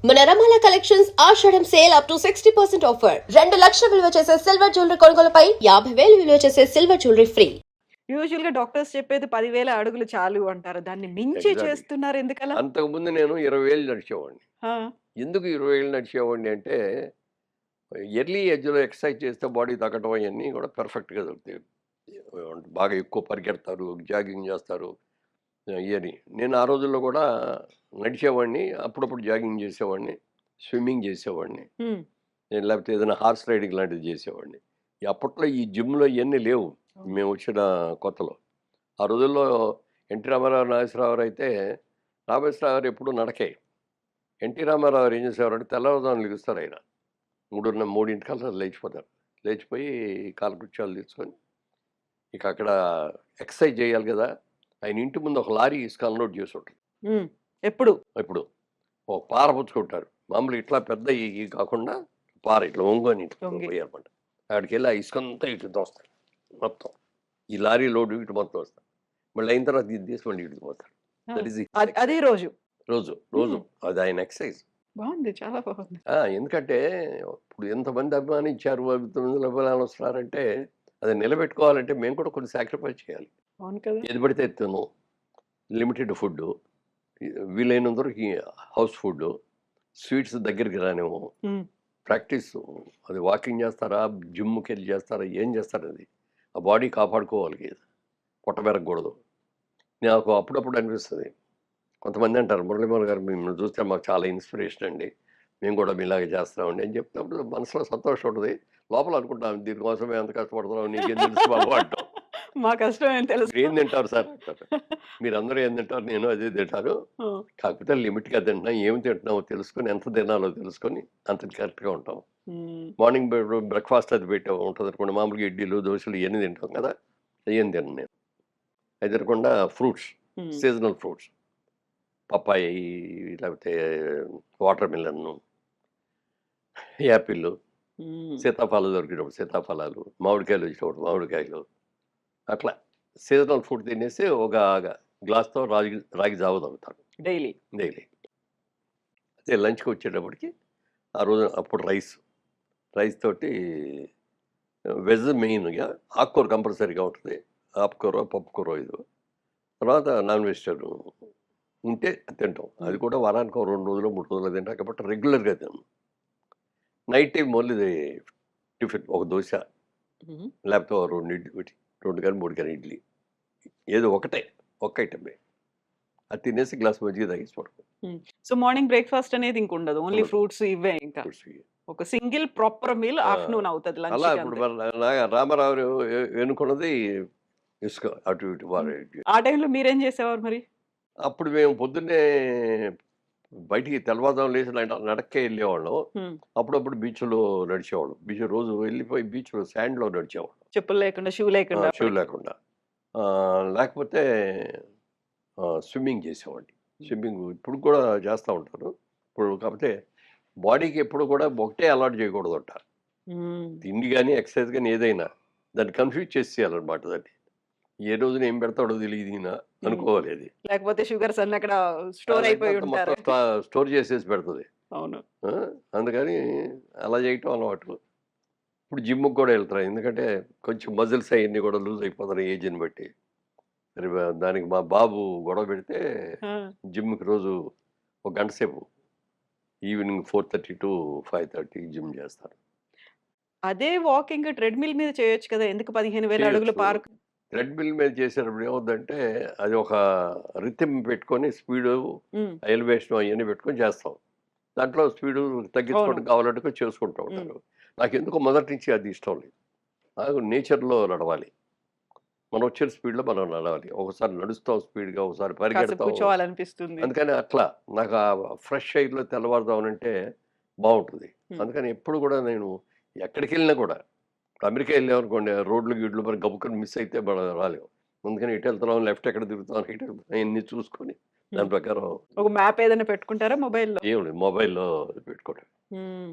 మన రమాల కలెక్షన్స్ ఆషాఢం sale up to 60% offer. 2 లక్షల విలువ చేసే సిల్వర్ జ్యువెలరీ కొనుగోలుపై 50,000 విలువ చేసే సిల్వర్ జ్యువెలరీ ఫ్రీ. యూజువల్ గా డాక్టర్స్ చెప్పేది 10,000 అడుగులు చాలు అంటారు. దాన్ని మించి ఎగ్జాక్ట్‌లీ. చేస్తున్నారు ఎందుకలా? అంతకుముందు నేను 20,000 నడిచేవాడిని. ఆ! ఎందుకు 20,000 నడిచేవాడిని అంటే, ఎర్లీ ఏజ్‌లో ఎక్సర్సైజ్ చేస్తే బాడీ తగ్గడం అయన్నీ కూడా పర్ఫెక్ట్‌గా దొరుకుతాయి. బాగా ఎక్కువ పరిగెడతారు, జాగింగ్ చేస్తారు ఇయని. నేను ఆ రోజుల్లో కూడా నడిచేవాడిని, అప్పుడప్పుడు జాగింగ్ చేసేవాడిని, స్విమ్మింగ్ చేసేవాడిని. హ్మ్. నేను లేకపోతే ఏదైనా హార్స్ రైడింగ్ లాంటిది చేసేవాడిని. అప్పట్లో ఈ జిమ్‌లో ఇయన్నీ లేవు. మేము వచ్చిన కొత్తలో. ఆ రోజుల్లో ఎన్టీ రామారావు, నాగేశ్వరరావు అయితే నాగేశ్వరరావు గారు ఎప్పుడు నడకే. ఎన్టీ రామారావు గారు ఏం చేసేవారంటే తెల్లవారుజామున లెగుస్తారు ఆయన. 3:30కల్లా లేచిపోతారు. లేచిపోయి కాలకృత్యాలు తీసుకొని ఇక అక్కడ ఎక్సర్సైజ్ చేయాలి కదా! ఆయన ఇంటి ముందు ఒక లారీ ఇసుక అన్‌లోడ్ చేసి ఉంటుంది. హ్మ్. ఎప్పుడు? ఇప్పుడు ఒక పార పుచ్చుకుంటారు. మామూలుగా ఇట్లా పెద్ద ఇయి కాకుండా పార ఇట్లా ఒంగోని ఇట్లా వంగి. పోయారన్నమాట. అక్కడికెళ్ళి ఆ ఇసుకంతా ఇటు తోస్తారు మొత్తం. ఈ లారీ లోడ్ ఇటు మొత్తం వస్తారు. మళ్ళీ అయిన తర్వాత ఇది తీసి మళ్ళీ ఇటు పోతారు. ఆ! దట్ ఈస్ ది అది రోజు. రోజు. అది ఆయన ఎక్సర్సైజ్. బావుంది. చాలా బావుంది. ఎందుకంటే ఇప్పుడు ఎంతమంది అభిమానించారు, ఎంతమంది అభిమానులు వస్తున్నారంటే అది నిలబెట్టుకోవాలంటే మేము కూడా కొన్ని సాక్రిఫైస్ చేయాలి. అవును కదా! ఏది పడితే అది తినము. Limited food. వీలైనంత వరకు హౌస్ ఫుడ్డు. స్వీట్స్ దగ్గరికి రానివ్వము. హ్మ్. ప్రాక్టీస్ అది వాకింగ్ చేస్తారా, జిమ్‌కెళ్ళి చేస్తారా, ఏం చేస్తారది. ఆ బాడీ కాపాడుకోవాలి. పొట్ట పెరగకూడదు. నాకు అప్పుడప్పుడు అనిపిస్తది. కొంతమంది అంటారు, మురళీమోహన్ గారు మిమ్మల్ని చూస్తే మాకు చాలా ఇన్స్పిరేషన్ అండి. మేము కూడా మీలాగే చేస్తామండి అని చెప్తున్నప్పుడు మనసులో సంతోషం ఉంటది. లోపల అనుకుంటాం దీనికోసం మేము ఎంత కష్టపడుతున్నాం నీకేం తెలుసు బాబు అంటాం. మా కష్టం ఏం తెలుసు. మీరేం తింటారు సార్ అంటారు. మీరందరూ ఏం తింటారు నేను అదే తింటాను. ఆ! కాకపోతే లిమిట్‌గా తింటున్నాం. ఏమి తింటున్నామో తెలుసుకొని ఎంత తినాలో తెలుసుకొని అంత కరెక్ట్‌గా ఉంటాం. హ్మ్. మార్నింగ్ బ్రేక్‌ఫాస్ట్ అది ఉంటదనుకోండి. మామూలుగా ఇడ్లీలు, దోసలు ఇయన్నీ తింటాం కదా! అయ్యేం తినను నేను. అది తినకుండా ఫ్రూట్స్, హ్మ్. Seasonal fruits. పపాయి లేకపోతే వాటర్ మిలన్ను, యాపిల్లు, హ్మ్. సీతాఫలాలు దొరికినప్పుడు సీతాఫలాలు, మామిడికాయలు వచ్చినప్పుడు మామిడికాయలు. అట్లా సీజనల్ ఫుడ్ తినేసి ఒక గ్లాస్‌తో రాగి రాగి జావ తాగుతాను డైలీ. డైలీ. అయితే లంచ్‌కి వచ్చేటప్పటికి ఆ రోజు అప్పుడు రైస్ తోటి వెజ్ మెయిన్‌గా ఆకుకూర కంపల్సరీగా ఉంటది. ఆకుకూర, పప్పుకూర ఇది. తర్వాత నాన్ వెజిటేరియన్ ఉంటే తింటాం. అది హ్మ్. కూడా వారానికి ఓ 2 రోజులో, 3 రోజులో తింటాం కాబట్టి రెగ్యులర్‌గా తినను. నైట్ టైమ్ ఓన్లీ టిఫిన్ ఒక దోస హుహు. లేకపోతే ఓ 2 ఇడ్లీ 2 కానీ, 3 కానీ ఇడ్లీ. ఏదో ఒకటే. ఒక్క ఐటమే. అది తినేసి గ్లాస్ మజ్జిగ తాగేసి పడుకో. హ్మ్. సో, మార్నింగ్ బ్రేక్‌ఫాస్ట్ అనేది ఇంకుండదు. ఓన్లీ ఉండదు. ఫ్రూట్స్ ఇవే ఇంకా. ఫ్రూట్స్ ఇవి. ఒక సింగిల్ ప్రాపర్ మీల్ ఆ! ఆఫ్టర్‌నూన్ అవుతది అలా లంచ్‌కి ఇప్పుడు అంతే. మన రామారావు ఎన్నుకున్నది ఇసుక అటు ఇటు హ్మ్. ఆ టైంలో మీరేం చేసేవారు మరి? అప్పుడు మేము పొద్దున్నే బయటికి తెల్లవారుజామున లేసి నడక్కే వెళ్ళేవాళ్ళం. హ్మ్. అప్పుడప్పుడు బీచ్‌లో నడిచేవాళ్ళం. రోజు వెళ్ళిపోయి బీచ్‌లో శాండ్‌లో నడిచేవాళ్ళం. చెప్పులు లేకుండా, షూ లేకుండా షూ అప్పటికి. లేకుండా. లేకపోతే స్విమ్మింగ్ చేసేవాడిని. హ్మ్. స్విమ్మింగ్ ఇప్పుడు కూడా చేస్తా ఉంటాను. ఇప్పుడు కాకపోతే బాడీకి ఎప్పుడు కూడా ఒకటే అలవాటు చేయకూడదట. హ్మ్. తిండి గాని, ఎక్సర్సైజ్ గాని ఏదైనా దాన్ని కన్‌ఫ్యూజ్ చేసేయాలన్నమాట దాన్ని. ఏ రోజున ఏం పెడతాడో తెలీదు ఈయన హ్మ్. అనుకోవాలి అది. లేకపోతే షుగర్స్ అన్నీ అక్కడ స్టోర్ అయిపోయి లేకపోతే మొత్తం ఉంటారు. స్టోర్ చేసేసి పెడతది. అవును. ఆ! అందుకని అలా చేయటం అలవాటు. ఇప్పుడు జిమ్‌కి కూడా వెళ్తున్నా. ఎందుకంటే కొంచెం మజిల్స్ అయన్నీ కూడా లూజ్ అయిపోతున్నాయి ఏజ్‌ని బట్టి. మరి దానికి మా బాబు గొడవ పెడితే ఆ! జిమ్‌కి రోజు ఒక గంట సేపు ఈవినింగ్ 4:30-5:30 జిమ్ చేస్తాను. అదే వాకింగ్ ట్రెడ్‌మిల్ మీద చేయొచ్చు కదా! ఎందుకు 15,000 అడుగులు చేయొచ్చు. పార్క్. థ్రెడ్‌మిల్ మీద చేసేటప్పుడు ఏమవుద్దంటే అది ఒక రిథమ్ పెట్టుకొని స్పీడు, హ్మ్. ఎలివేషన్ అయన్నీ పెట్టుకొని చేస్తాం. దాంట్లో స్పీడు అవును. తగ్గించుకోవడం కావాలంటే చేసుకుంటూ హ్మ్. ఉంటారు. నాకెందుకో మొదటి నుంచి అది ఇష్టం లేదు. నాకు నేచర్‌లో నడవాలి. మనం వచ్చిన స్పీడ్‌లో మనం నడవాలి. ఒకసారి నడుస్తాం స్పీడ్‌గా, ఒకసారి కాసేపు పరిగెడతాం. కూర్చోవాలనిపిస్తుంది. అందుకని అట్లా నాకు ఆ ఫ్రెష్ ఎయిర్‌లో తెల్లవారుజామునంటే బావుంటుంది. హ్మ్. అందుకని ఎప్పుడు కూడా నేను ఎక్కడికెళ్ళినా కూడా అమెరికా వెళ్ళామనుకోండి రోడ్లు, గీడ్లు మరి గబుక్కన మిస్ అయితే మనం రాలేం. అందుకని ఎటెళ్తున్నాం, లెఫ్ట్ ఎక్కడ తిరుగుతున్నాం, రైట్ అయన్నీ చూసుకొని హ్మ్. దాని ప్రకారం ఒక మ్యాప్ ఏదైనా పెట్టుకుంటారా మొబైల్‌లో? ఏముంది మొబైల్‌లో పెట్టుకోవడం. హ్మ్.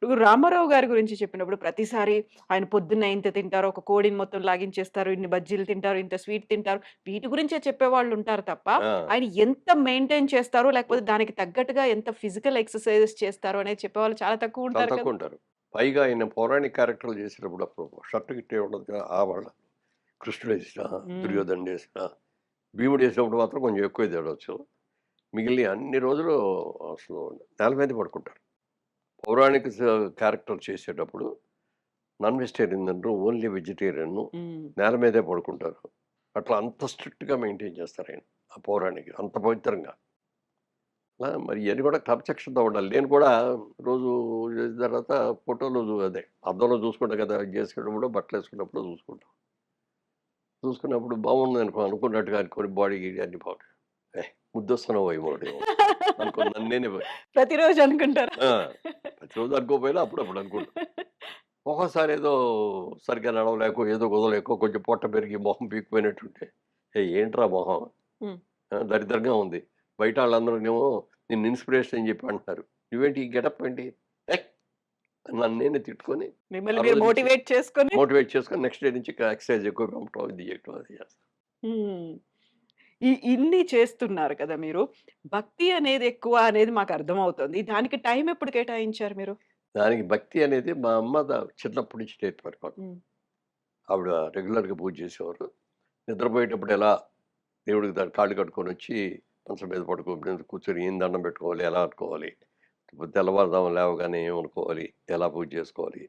ఇప్పుడు రామారావు గారి గురించి చెప్పినప్పుడు ప్రతిసారి ఆయన పొద్దున్న ఇంత తింటారు, ఒక కోడిని మొత్తం లాగించేస్తారు, ఇన్ని బజ్జీలు తింటారు, ఇంత స్వీట్ తింటారు. వీటి గురించే చెప్పేవాళ్ళు ఉంటారు తప్ప, ఆ! ఆయన ఎంత మెయింటైన్ చేస్తారో, లేకపోతే దానికి తగ్గట్టుగా ఎంత ఫిజికల్ ఎక్సర్‌సైజెస్ చేస్తారో అనేది చెప్పేవాళ్ళు చాలా తక్కువ చాలా ఉంటారు కదా! తక్కువుంటారు. పైగా ఆయన పౌరాణిక క్యారెక్టర్‌లు చేసేటప్పుడు అప్పుడు షర్ట్ గిట్ట ఉండదు కదా! వాళ్ళ కృష్ణుడేసినా, హ్మ్. దుర్యోధనుడేసినా, భీముడేసినప్పుడు మాత్రం కొంచెం ఎక్కువే తేడొచ్చు. మిగిలిన అన్ని రోజులు అసలు నేల మీదే పడుకుంటారు. పౌరాణిక క్యారెక్టర్ చేసేటప్పుడు నాన్ వెజిటేరియన్ తినరు. Only vegetarian. హ్మ్. నేల మీదే పడుకుంటారు. అట్లా అంత స్ట్రిక్ట్‌గా మెయింటైన్ చేస్తారాయన. ఆ పౌరాణిక అంత పవిత్రంగా. అలా మరి ఇయన్నీ కూడా క్రమశిక్షణతో ఉండాలి. నేను కూడా రోజు చేసిన తర్వాత ఫోటోలు అదే అద్దంలో చూసుకుంటా కదా! ఇది చేసుకునేటప్పుడు బట్టలేసుకున్నప్పుడు చూసుకుంటాం. చూసుకున్నప్పుడు బాగుందనుకో అనుకున్నట్టుగా అనుకోని బాడీ గీడీ అన్నీ బాగుంటాయి. ముద్దొస్తున్నావోయేమో అనుకోని నన్ను నేనే ప్రతిరోజు అనుకుంటారా? ఆ! ప్రతిరోజు అనుకోకపోయినా అప్పుడప్పుడు అనుకుంటా. ఒక్కోసారి ఏదో సరిగ్గా నడవలేకో, ఏదో కుదరలేకో కొంచెం పొట్ట పెరిగి మొహం పీకిపోయినట్టుంటే, "ఏయ్! ఏంట్రా మొహం హ్మ్. దరిద్రంగా ఉంది." బయట ఆళ్ళందరూనేమో నిన్ను ఇన్‌స్పిరేషన్ అని చెప్పి అంటున్నారు. నువ్వేంటి ఈ గెటప్ ఏంటి? ఏయ్! నన్ను నేనే తిట్టుకొని, మిమ్మల్ని ఆ మీరు రోజు నుంచి మోటివేట్ చేసుకొని మోటివేట్ చేసుకొని నెక్స్ట్ డే నుంచి ఎక్సర్‌సైజ్ ఎక్కువ పంపటం, ఇది చేయటం అది చేస్తా. హ్మ్. ఇన్ని చేస్తున్నారు కదా మీరు. భక్తి అనేది ఎక్కువ అనేది మాకర్థమవుతుంది. దానికి టైం ఎప్పుడు కేటాయించారు మీరు? దానికి భక్తి అనేది మా అమ్మ చిన్నప్పటి నుంచి నేర్పారు మాకు. హ్మ్. ఆవిడ రెగ్యులర్‌గా పూజ చేసేవారు. నిద్రపోయేటప్పుడు ఎలా దేవుడికి కాళ్ళు కట్టుకొనొచ్చి మంచం మీద కూర్చొని ఏం దండం పెట్టుకోవాలి, ఎలా అనుకోవాలి, తెల్లవారుజామున లేవగానే ఏమనుకోవాలి, ఎలా పూజ చేసుకోవాలి,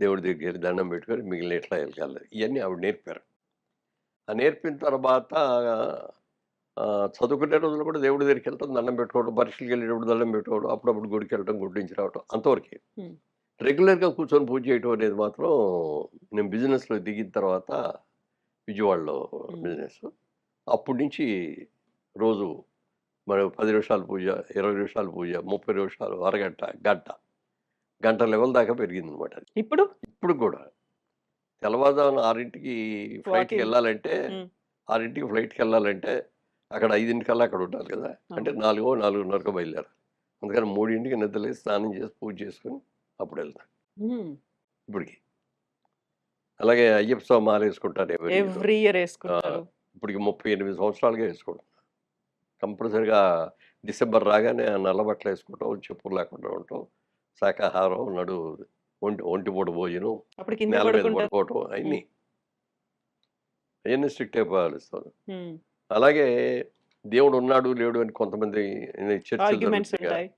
దేవుడి దగ్గరికెళ్ళి దండం పెట్టుకొని మిగిలిన ఎట్లా ఎళ్ళాలి, ఇయన్నీ ఆవిడ నేర్పారు. ఆ నేర్పిన తర్వాత చదువుకునే రోజుల్లో కూడా దేవుడి దగ్గరికెళ్ళటం, దండం పెట్టుకోవడం, పరీక్షలకెళ్ళేటప్పుడు దండం పెట్టుకోవడం, అప్పుడప్పుడు గుడికెళ్ళటం, గుడి నుంచి రావటం అంతవరకే. హ్మ్. రెగ్యులర్‌గా కూర్చొని పూజ చేయటం అనేది మాత్రం నేను బిజినెస్‌లో దిగిన తర్వాత విజయవాడలో హ్మ్. బిజినెస్. అప్పటి నుంచి రోజు మరి 10 నిమిషాలు పూజ, 20 నిమిషాలు పూజ, 30 నిమిషాలు, అరగంట, గంట. గంట లెవెల్ దాకా పెరిగిందనమాట అది. ఇప్పుడు ఇప్పుడు కూడా తెల్లవారుజామున 6కి వాకింగ్. ఫ్లైట్‌కెళ్ళాలంటే హ్మ్. 6కి ఫ్లైట్‌కెళ్ళాలంటే అక్కడ 5కల్లా అక్కడ ఉండాలి కదా! అంటే అవును. 4, 4:30కో బయలుదేరాలి. అందుకని 3కి నిద్రలేసి స్నానం చేసి పూజ చేసుకొని అప్పుడెళ్తా హ్మ్. ఇప్పటికి. అలాగే అయ్యప్ప స్వామి మాలేసుకుంటాను ఎవరీ ఇయర్. ఎవ్రీ ఇయర్ ఆ! యేసుకుంటారు. ఇప్పటికి 38 సంవత్సరాలుగా ఏసుకుంటున్నా. కంపల్సరీగా డిసెంబర్ రాగానే ఆ నల్ల బట్టలేసుకోవటం, చెప్పులు లేకుండా ఉండటం, శాకాహారం, ఒంటి పూట భోజనం, అప్పుడు కిందే నేల మీద పడుకుంటారు. పడుకోవటం హ్మ్. అయన్నీ స్ట్రిక్ట్‌గా పాలిస్తాను. హ్మ్. అలాగే దేవుడున్నాడు, లేడు అని కొంతమంది చర్చలు ఆర్గ్యుమెంట్స్ జరుగుతాయిగా. ఉంటాయి.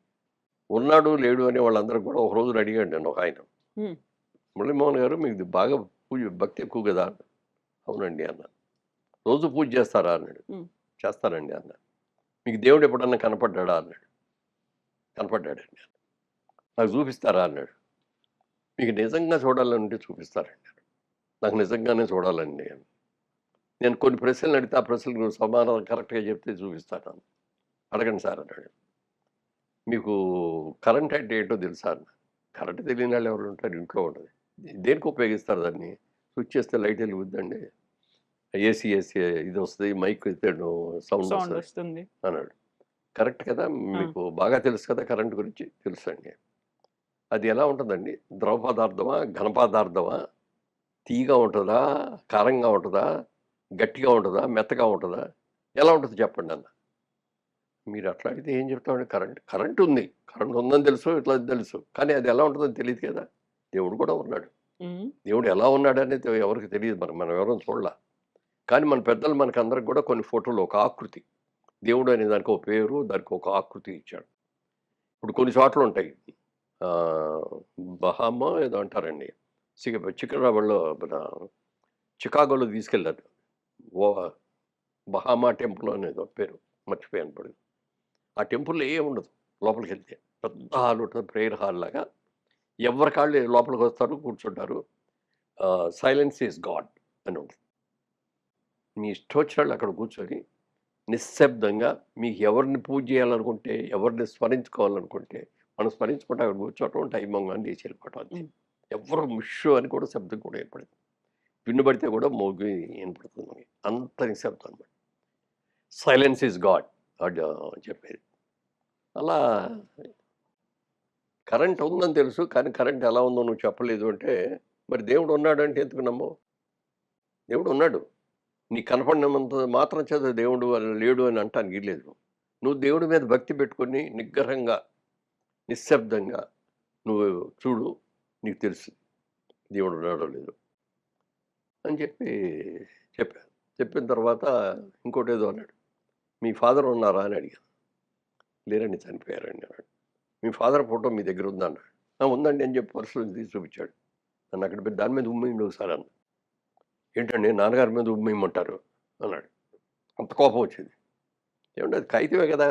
ఉన్నాడు, లేడు అనే వాళ్ళందరూ కూడా ఒక రోజున అడిగాడు నన్ను ఒకాయన. హ్మ్. "మురళీమోహన్ గారు మీకు బాగా భక్తి ఎక్కువ గదా!" అన్నాడు. "అవునండి" అన్నాను. "రోజు పూజ చేస్తారా?" అన్నాడు. హ్మ్. "చేస్తానండి" అన్నా. "మీకు దేవుడు ఎప్పుడన్నా కనపడ్డాడా?" అన్నాడు. "కనపడ్డాడండి." "నాకు చూపిస్తారా?" అన్నాడు. "మీకు నిజంగా చూడాలనుంటే చూపిస్తానండి." "నాకు నిజంగానే చూడాలండి" అని. నేను కొన్ని ప్రశ్నలు అడిగితే ఆ ప్రశ్నలకు నువ్వు సమాధానం కరెక్ట్‌గా చెప్తే చూపిస్తాను. "అడగండి సార్" అన్నాడు. "మీకు కరెంట్ అంటే ఏంటో తెలుసా?" అన్నా. "కరెంట్ తెలియని వాళ్ళు ఎవరు ఉంటారు? ఇంట్లో ఉండదు." "దేనికి ఉపయోగిస్తారు దాన్ని?" "స్విచ్ చేస్తే లైట్ ఎలుగుద్దండి. ఏసీ ఇదొస్తది. మైక్ ఎత్తాడు సౌండ్ సౌండ్ వస్తది" వస్తుంది. అన్నాడు. "కరెక్ట్ కదా! ఆ! మీకు బాగా తెలుసు కదా కరెంట్ గురించి?" "తెలుసండి." "అది ఎలా ఉంటదండి? ద్రవ పదార్థమా? ఘన పదార్థమా? తియ్యగా ఉంటదా? కారంగా ఉంటదా? గట్టిగా ఉంటదా? మెత్తగా ఉంటదా? ఎలా ఉంటది చెప్పండన్నా." "మీరు అట్లా అడిగితే ఏం చెప్తామండి కరెంట్ ఉంది. కరెంట్ ఉందని తెలుసు. ఇట్లా తెలుసు. కానీ అది ఎలా ఉంటదో తెలీదు కదా! దేవుడు కూడా ఉన్నాడు. హ్మ్. దేవుడు ఎలా ఉన్నాడనేది ఎవరికీ తెలీదు. మనం ఎవరం చూడలా. కానీ మన పెద్దలు మనకందరికి కూడా కొన్ని ఫోటోలు ఒక ఆకృతి. దేవుడు అనే దానికి ఒక పేరు, దానికి ఒక ఆకృతి ఇచ్చాడు. ఇప్పుడు కొన్ని చోట్లుంటాయి. ఆహ్, బహామా ఏదో అంటారండి. సికింద్రాబాద్‌లో మన చికాగోలో తీసుకెళ్లారు. ఓ బహామా టెంపుల్ అనేదో పేరు. మర్చిపోయాను ఇప్పుడు. ఆ టెంపుల్‌లో ఏముండదు లోపలికెళ్తే. పెద్ద హాల్ ఉంటది. ప్రేయర్ హాల్ లాగా. ఎవరి కాళ్ళు లోపలికొస్తారు, కూర్చుంటారు. 'సైలెన్స్ ఈస్ గాడ్' అని ఉంటది. మీ ఇష్టమొచ్చినోళ్ళు అక్కడ కూర్చొని నిశ్శబ్దంగా మీకు ఎవరిని పూజ చేయాలనుకుంటే, ఎవరిని స్మరించుకోవాలనుకుంటే, మనం స్మరించుకుంటే అక్కడ కూర్చోవటం, టైం అవ్వంగానే లేచి వెళ్ళిపోవటం అంతే. హ్మ్. ఎవ్వరు ముష్షు అని కూడా శబ్దం కూడా వినపడదు. వినబడితే కూడా మోగి వినపడుతుంది మనకి. అంత నిశ్శబ్దం అనమాట. 'సైలెన్స్ ఈస్ గాడ్' చెప్పేది. అలా కరెంట్ ఉందని తెలుసు. కానీ కరెంట్ ఎలా ఉందో నువ్వు చెప్పలేదు అంటే, మరి దేవుడు ఉన్నాడంటే ఎందుకు నమ్మవు? దేవుడు ఉన్నాడు. నీకు కనపడినంత మాత్రం చేత దేవుడు లేడు అని అంటానికి లేదు. నువ్వు దేవుడి మీద భక్తి పెట్టుకొని నిగ్రహంగా, నిశ్శబ్దంగా నువ్వు చూడు, నీకు తెలుసు దేవుడు ఉన్నాడో లేదో అని చెప్పాను. చెప్పిన తర్వాత ఇంకోటేదో అన్నాడు. మీ ఫాదర్ ఉన్నారా అని అడిగాను. లేరండి, చనిపోయారండి అన్నాడు. మీ ఫాదర్ ఫోటో మీ దగ్గర ఉందా అన్నాడు. ఉందండి అని చెప్పి పర్సులో తీసి చూపించాడు. నన్ను అక్కడ పెట్టి దాని మీద ఉమ్మేయండి ఒకసారి అన్న. ఏంటండి నాన్నగారి మీద ఉమ్మేయమంటారు అన్నాడు. అంత కోపం వచ్చింది. ఏమంటే అది కాగితమే కదా,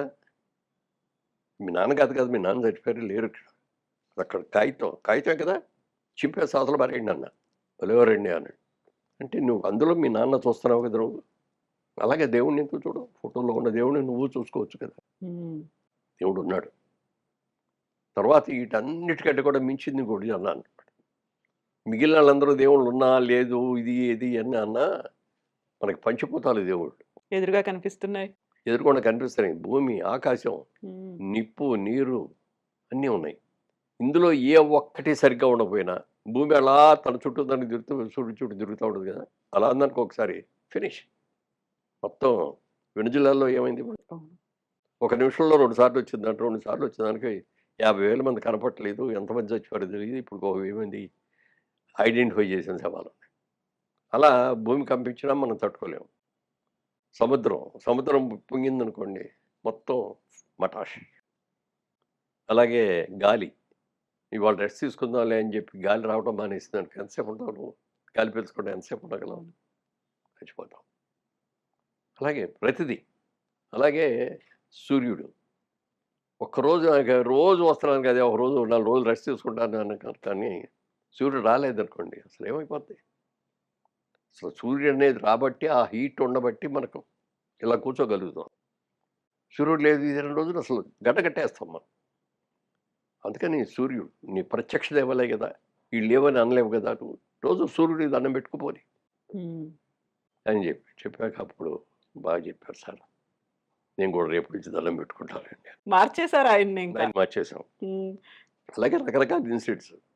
మీ నాన్న కాదు కదా, మీ నాన్న చచ్చిపోయారు లేరు ఇక్కడ. అక్కడ కాగితమే కదా, చింపే సాతలు పారేయండి అన్న. ఎవరండి అన్నాడు. అంటే నువ్వు అందులో మీ నాన్న చూస్తున్నావు కదా నువ్వు, అలాగే దేవుడిని ఎందుకు చూడు, ఫోటోలో ఉన్న దేవుడిని నువ్వు చూసుకోవచ్చు కదా. దేవుడు ఉన్నాడు. తర్వాత వీటన్నిటికంటే కూడా మించింది ఇంకోటి అన్నాను. మిగిలిన వాళ్ళందరూ దేవుళ్ళు ఉన్నా లేదు ఇది ఏది అని అన్నా, మనకి పంచిపోతాలు దేవుళ్ళు ఎదురుగా కనిపిస్తున్నాయి. ఎదురుకుండా కనిపిస్తున్నాయి. భూమి, ఆకాశం, నిప్పు, నీరు అన్నీ ఉన్నాయి. ఇందులో ఏ ఒక్కటి సరిగ్గా ఉండకపోయినా భూమి అలా తన చుట్టూ దానికి చుట్టూ తిరుగుతూ ఉంటుంది కదా, అలా అందరికి ఒకసారి ఫినిష్. మొత్తం వెనుజులాలో ఏమైంది ఇప్పుడు? ఒక నిమిషంలో 2 సార్లు వచ్చిందంట. 2 సార్లు వచ్చేదానికి 50,000 మంది కనపట్టలేదు. ఎంతమంది చచ్చిపోయారో తెలియదు. ఇప్పుడు ఒక 1000 మంది ఐడెంటిఫై చేసిన శవాలు. అలా భూమి కంపించినా మనం తట్టుకోలేము. సముద్రం పొంగిందనుకోండి మొత్తం మటాష్. అలాగే గాలి, ఇవాళ రెస్ట్ తీసుకుందాంలే అని చెప్పి గాలి రావడం మానేసింది అనుకో, ఎంతసేపు ఉంటావు నువ్వు? గాలి పీల్చుకుంటే ఎంతసేపు ఉండగలవు? చచ్చిపోతాం. అలాగే ప్రతిదీ. అలాగే సూర్యుడు ఒక్కరోజు రోజు వస్తున్నాను కదా, ఒక రోజు 4 రోజులు రెస్ట్ తీసుకుంటాను అన్న, కానీ సూర్యుడు రాలేదనుకోండి అసలు ఏమైపోద్ది? అసలు సూర్యుడు అనేది రాబట్టి, ఆ హీట్ ఉండబట్టి మనకు ఇలా కూర్చోగలుగుతాం. సూర్యుడు లేదు ఈ 2 రోజులు అసలు గడ్డకట్టేస్తాం మనం. అందుకని సూర్యుడు నీ ప్రత్యక్ష దేవలే కదా, వీళ్ళు లేవని అనలేవు కదా, నువ్వు రోజు సూర్యుడి దండం పెట్టుకుపోని అని చెప్పాక అప్పుడు బాగా చెప్పారు సార్. నేను కూడా రేపు నుంచి దండం పెట్టుకుంటానండి. మార్చేశారు ఆయన్ని ఇంకా. దాన్ని మార్చేసాం. అలాగే రకరకాల ఇన్సిడెంట్స్.